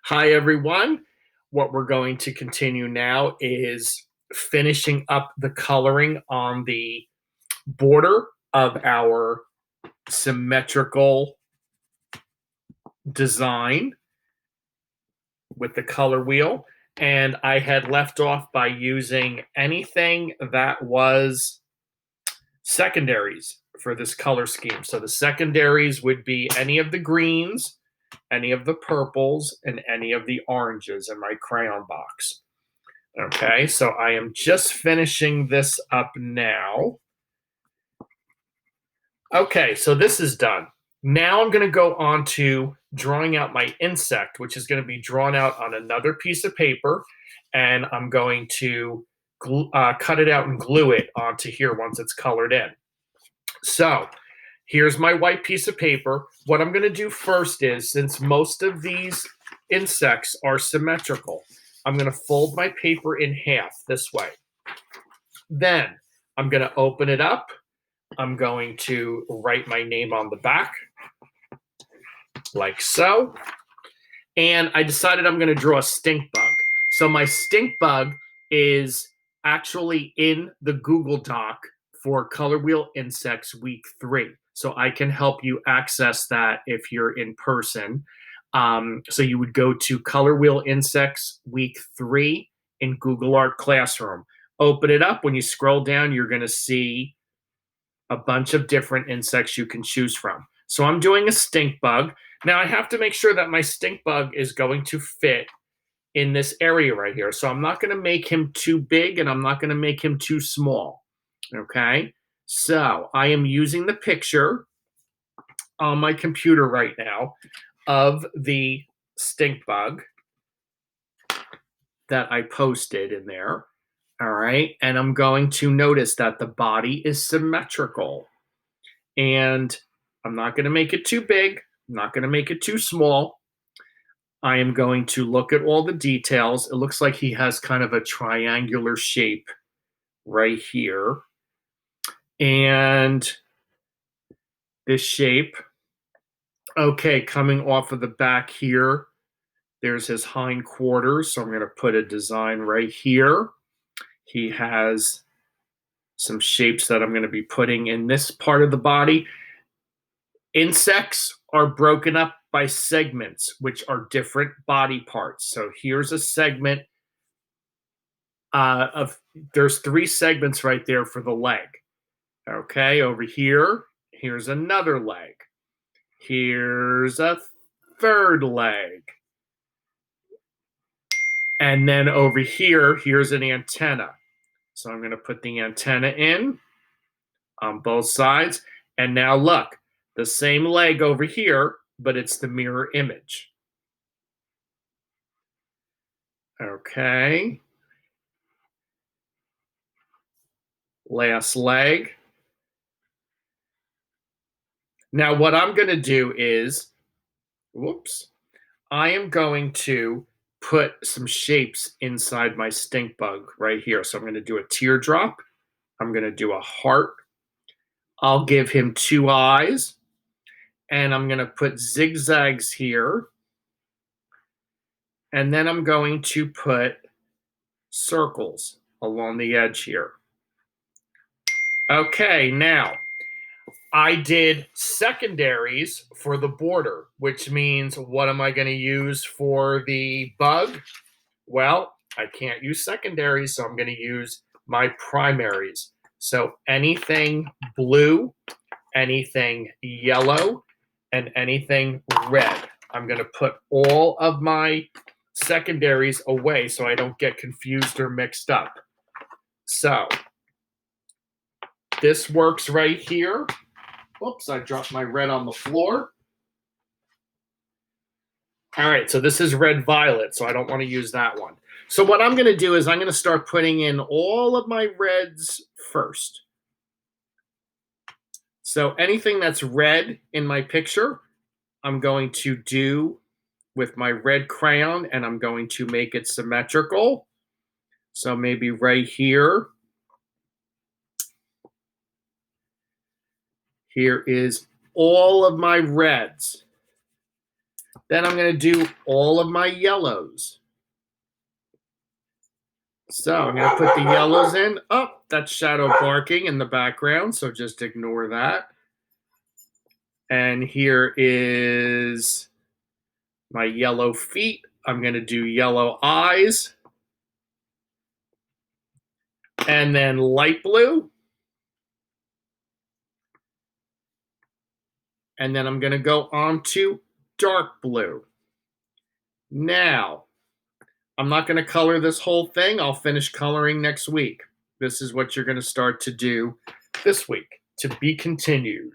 Hi, everyone. What we're going to continue now is finishing up the coloring on the border of our symmetrical design with the color wheel. And I had left off by using anything that was secondaries for this color scheme. So the secondaries would be any of the greens, any of the purples, and any of the oranges in my crayon box. Okay, so I am just finishing this up now. Okay, so this is done. Now I'm going to go on to drawing out my insect, which is going to be drawn out on another piece of paper, and I'm going to cut it out and glue it onto here once it's colored in. So here's my white piece of paper. What I'm going to do first is, since most of these insects are symmetrical, I'm going to fold my paper in half this way. Then I'm going to open it up. I'm going to write my name on the back, like so. And I decided I'm going to draw a stink bug. So my stink bug is actually in the Google Doc for Color Wheel Insects Week 3. So I can help you access that if you're in person. So you would go to Color Wheel Insects Week 3 in Google Art Classroom. Open it up. When you scroll down, you're going to see a bunch of different insects you can choose from. So I'm doing a stink bug. Now I have to make sure that my stink bug is going to fit in this area right here. So I'm not going to make him too big and I'm not going to make him too small. Okay, so I am using the picture on my computer right now of the stink bug that I posted in there. All right, and I'm going to notice that the body is symmetrical. And I'm not going to make it too big. I'm not going to make it too small. I am going to look at all the details. It looks like he has kind of a triangular shape right here. And this shape, okay, coming off of the back here, there's his hind quarters. So I'm going to put a design right here. He has some shapes that I'm going to be putting in this part of the body. Insects are broken up by segments, which are different body parts. So here's a segment there's 3 segments right there for the leg. Okay, over here, here's another leg. Here's a third leg. And then over here, here's an antenna. So I'm going to put the antenna in on both sides. And now look, the same leg over here, but it's the mirror image. Okay. Last leg. Now what I'm going to do is, I am going to put some shapes inside my stink bug right here. So I'm going to do a teardrop. I'm going to do a heart. I'll give him 2 eyes. And I'm going to put zigzags here. And then I'm going to put circles along the edge here. Okay, now I did secondaries for the border, which means what am I going to use for the bug? Well, I can't use secondaries, so I'm going to use my primaries. So anything blue, anything yellow, and anything red. I'm going to put all of my secondaries away so I don't get confused or mixed up. So this works right here. Oops, I dropped my red on the floor. All right, so this is red violet, so I don't want to use that one. So what I'm going to do is I'm going to start putting in all of my reds first. So anything that's red in my picture, I'm going to do with my red crayon, and I'm going to make it symmetrical. So maybe right here. Here is all of my reds. Then I'm going to do all of my yellows. So I'm going to put the yellows in. Oh, that's shadow barking in the background, so just ignore that. And here is my yellow feet. I'm going to do yellow eyes. And then light blue. And then I'm going to go on to dark blue. Now, I'm not going to color this whole thing. I'll finish coloring next week. This is what you're going to start to do this week. To be continued.